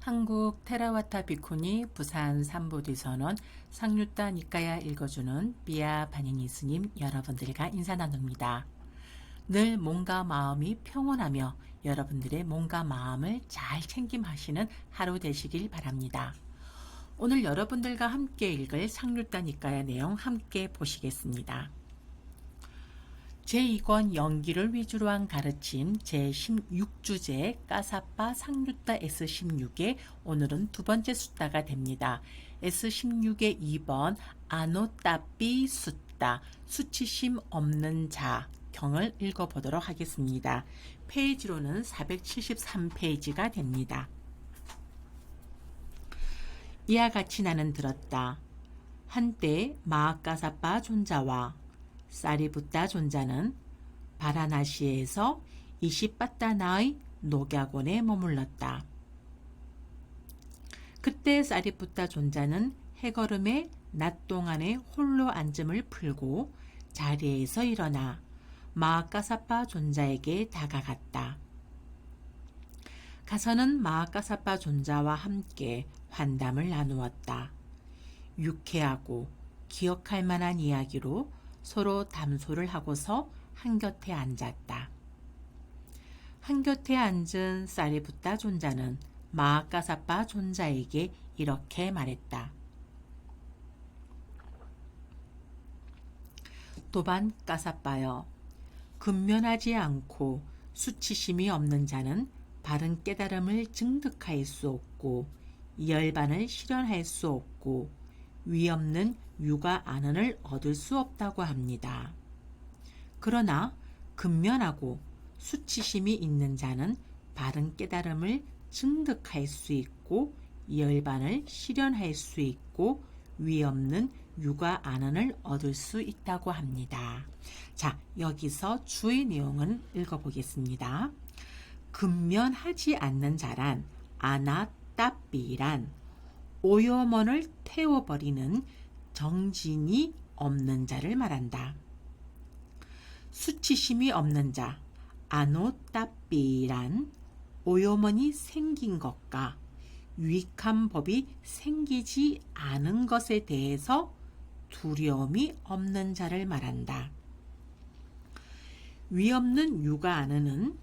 한국 테라와타 비쿠니 부산 삼보디선원 상류따 니까야 읽어주는 비아 바니니 스님 여러분들과 인사 나눕니다. 늘 몸과 마음이 평온하며 여러분들의 몸과 마음을 잘 챙김하시는 하루 되시길 바랍니다. 오늘 여러분들과 함께 읽을 상류따 니까야 내용 함께 보시겠습니다. 제2권 연기를 위주로 한 가르침 제16주제 까사빠 상류따 S16의 오늘은 두 번째 숫다가 됩니다. S16의 2번 아노따삐 숫다 수치심 없는 자 경을 읽어보도록 하겠습니다. 페이지로는 473페이지가 됩니다. 이와 같이 나는 들었다. 한때 마아까사빠 존자와 사리붓다 존자는 바라나시에서 이시빠따나의 녹약원에 머물렀다. 그때 사리붓다 존자는 해걸음에 낮 동안에 홀로 앉음을 풀고 자리에서 일어나 마아까사빠 존자에게 다가갔다. 가서는 마아까사빠 존자와 함께 환담을 나누었다. 유쾌하고 기억할 만한 이야기로 서로 담소를 하고서 한곁에 앉았다. 한곁에 앉은 사리붓다 존자는 마아까사빠 존자에게 이렇게 말했다. 도반 까사빠여, 근면하지 않고 수치심이 없는 자는 바른 깨달음을 증득할 수 없고 열반을 실현할 수 없고 위없는 유가 안언을 얻을 수 없다고 합니다. 그러나 근면하고 수치심이 있는 자는 바른 깨달음을 증득할 수 있고 열반을 실현할 수 있고 위없는 유가 안언을 얻을 수 있다고 합니다. 자, 여기서 주의 내용은 읽어보겠습니다. 근면하지 않는 자란 아나따삐란 오염원을 태워버리는 정진이 없는 자를 말한다. 수치심이 없는 자 아노따삐란 오염원이 생긴 것과 유익한 법이 생기지 않은 것에 대해서 두려움이 없는 자를 말한다. 위없는 유가 안은은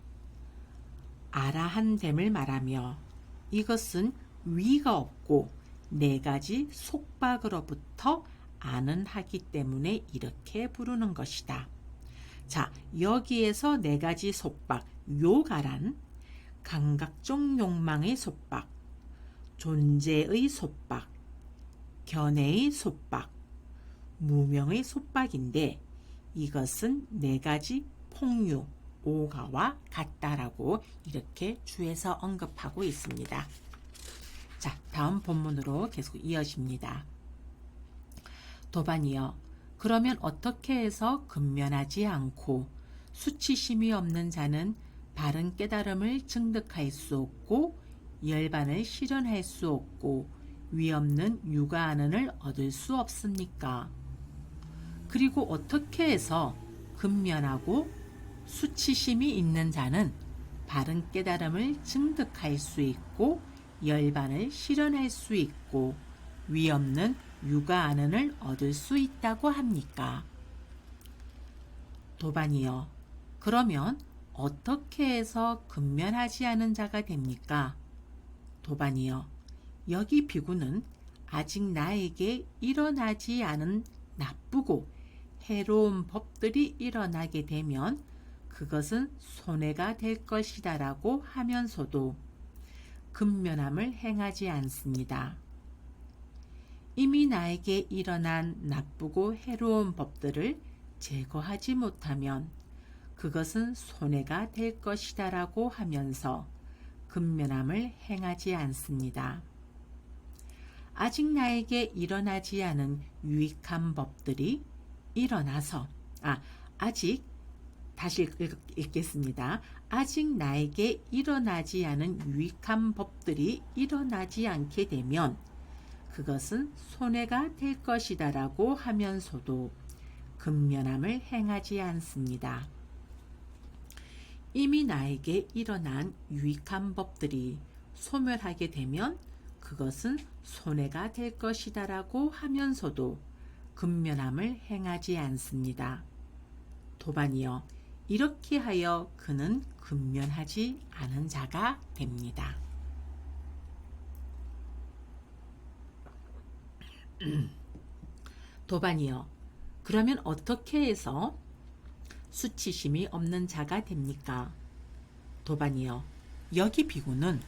아라한됨을 말하며 이것은 위가 없고 네 가지 속박으로부터 안은하기 때문에 이렇게 부르는 것이다. 자, 여기에서 네 가지 속박, 요가란 감각적 욕망의 속박, 존재의 속박, 견해의 속박, 무명의 속박인데 이것은 네 가지 폭류, 오가와 같다라고 이렇게 주에서 언급하고 있습니다. 자, 다음 본문으로 계속 이어집니다. 도반이여, 그러면 어떻게 해서 근면하지 않고 수치심이 없는 자는 바른 깨달음을 증득할 수 없고 열반을 실현할 수 없고 위없는 유가안언을 얻을 수 없습니까? 그리고 어떻게 해서 근면하고 수치심이 있는 자는 바른 깨달음을 증득할 수 있고 열반을 실현할 수 있고 위없는 유가안언을 얻을 수 있다고 합니까? 도반이여, 그러면 어떻게 해서 근면하지 않은 자가 됩니까? 도반이여, 여기 비구는 아직 나에게 일어나지 않은 나쁘고 해로운 법들이 일어나게 되면 그것은 손해가 될 것이다 라고 하면서도 근면함을 행하지 않습니다. 이미 나에게 일어난 나쁘고 해로운 법들을 제거하지 못하면 그것은 손해가 될 것이다 라고 하면서 근면함을 행하지 않습니다. 아직 나에게 일어나지 않은 유익한 법들이 일어나서 다시 읽겠습니다. 아직 나에게 일어나지 않은 유익한 법들이 일어나지 않게 되면 그것은 손해가 될 것이다 라고 하면서도 근면함을 행하지 않습니다. 이미 나에게 일어난 유익한 법들이 소멸하게 되면 그것은 손해가 될 것이다라고 하면서도 근면함을 행하지 않습니다. 도반이여, 이렇게 하여 그는 근면하지 않은 자가 됩니다. 도반이여, 그러면 어떻게 해서 수치심이 없는 자가 됩니까? 도반이여, 여기 비구는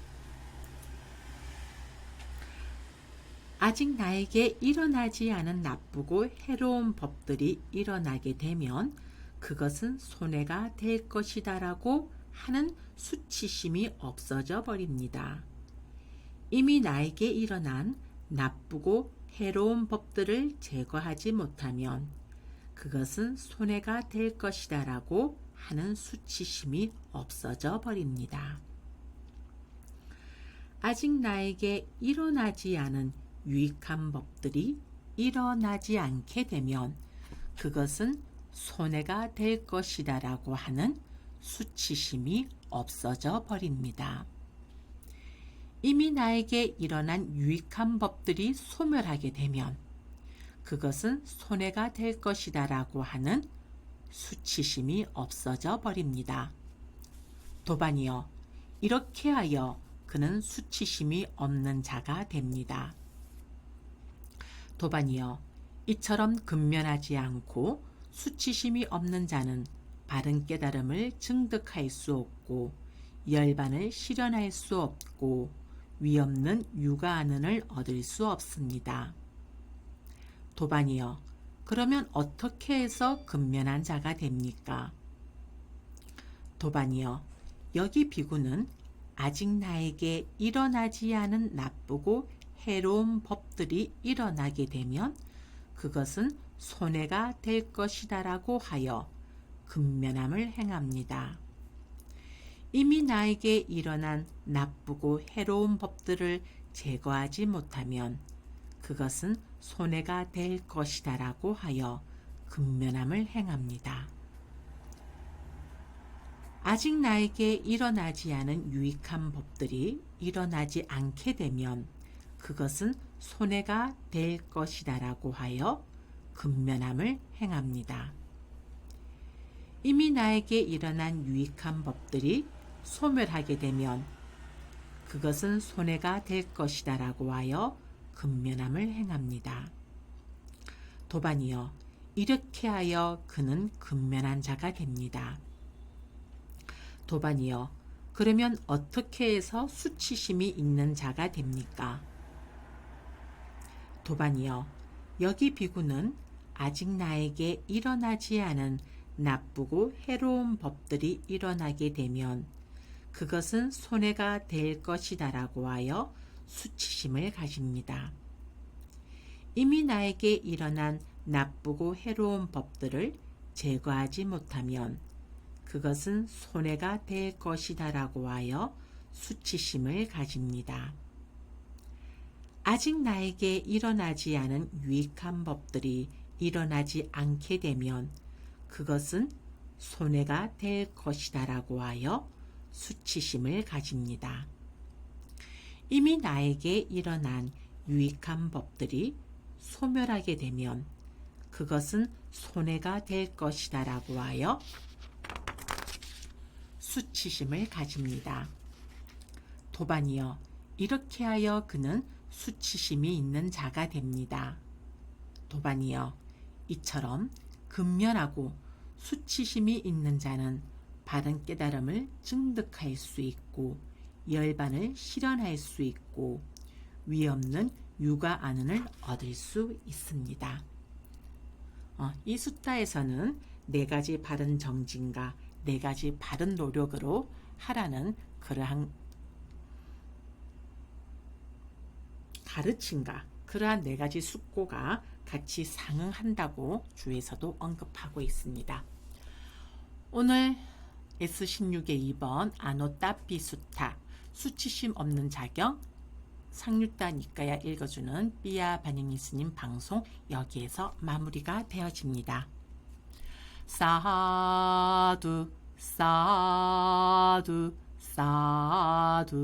아직 나에게 일어나지 않은 나쁘고 해로운 법들이 일어나게 되면 그것은 손해가 될 것이다 라고 하는 수치심이 없어져 버립니다. 이미 나에게 일어난 나쁘고 해로운 법들을 제거하지 못하면 그것은 손해가 될 것이다 라고 하는 수치심이 없어져 버립니다. 아직 나에게 일어나지 않은 유익한 법들이 일어나지 않게 되면 그것은 손해가 될 것이다 라고 하는 수치심이 없어져 버립니다. 이미 나에게 일어난 유익한 법들이 소멸하게 되면 그것은 손해가 될 것이다 라고 하는 수치심이 없어져 버립니다. 도반이여, 이렇게 하여 그는 수치심이 없는 자가 됩니다. 도반이여, 이처럼 근면하지 않고 수치심이 없는 자는 바른 깨달음을 증득할 수 없고 열반을 실현할 수 없고 위없는 육아안은을 얻을 수 없습니다. 도반이여, 그러면 어떻게 해서 근면한 자가 됩니까? 도반이여, 여기 비구는 아직 나에게 일어나지 않은 나쁘고 해로운 법들이 일어나게 되면 그것은 손해가 될 것이다 라고 하여 근면함을 행합니다. 이미 나에게 일어난 나쁘고 해로운 법들을 제거하지 못하면 그것은 손해가 될 것이다 라고 하여 근면함을 행합니다. 아직 나에게 일어나지 않은 유익한 법들이 일어나지 않게 되면 그것은 손해가 될 것이다 라고 하여 근면함을 행합니다. 이미 나에게 일어난 유익한 법들이 소멸하게 되면 그것은 손해가 될 것이다 라고 하여 근면함을 행합니다. 도반이여, 이렇게 하여 그는 근면한 자가 됩니다. 도반이여, 그러면 어떻게 해서 수치심이 있는 자가 됩니까? 도반이여, 여기 비구는 아직 나에게 일어나지 않은 나쁘고 해로운 법들이 일어나게 되면 그것은 손해가 될 것이다 라고 하여 수치심을 가집니다. 이미 나에게 일어난 나쁘고 해로운 법들을 제거하지 못하면 그것은 손해가 될 것이다 라고 하여 수치심을 가집니다. 아직 나에게 일어나지 않은 유익한 법들이 일어나지 않게 되면 그것은 손해가 될 것이다 라고 하여 수치심을 가집니다. 이미 나에게 일어난 유익한 법들이 소멸하게 되면 그것은 손해가 될 것이다 라고 하여 수치심을 가집니다. 도반이여, 이렇게 하여 그는 수치심이 있는 자가 됩니다. 도반이여, 이처럼 근면하고 수치심이 있는 자는 바른 깨달음을 증득할 수 있고 열반을 실현할 수 있고 위없는 육아안은을 얻을 수 있습니다. 이 숫자에서는 4가지 바른 정진과 4가지 바른 노력으로 하라는 그러한 가르침과 그러한 4가지 숙고가 같이 상응한다고 주에서도 언급하고 있습니다. 오늘 S16의 2번 아노따피 수타 수치심 없는 자경 상류다 니까야 읽어주는 삐아 반영이 스님 방송 여기에서 마무리가 되어집니다. 사두 사두 사두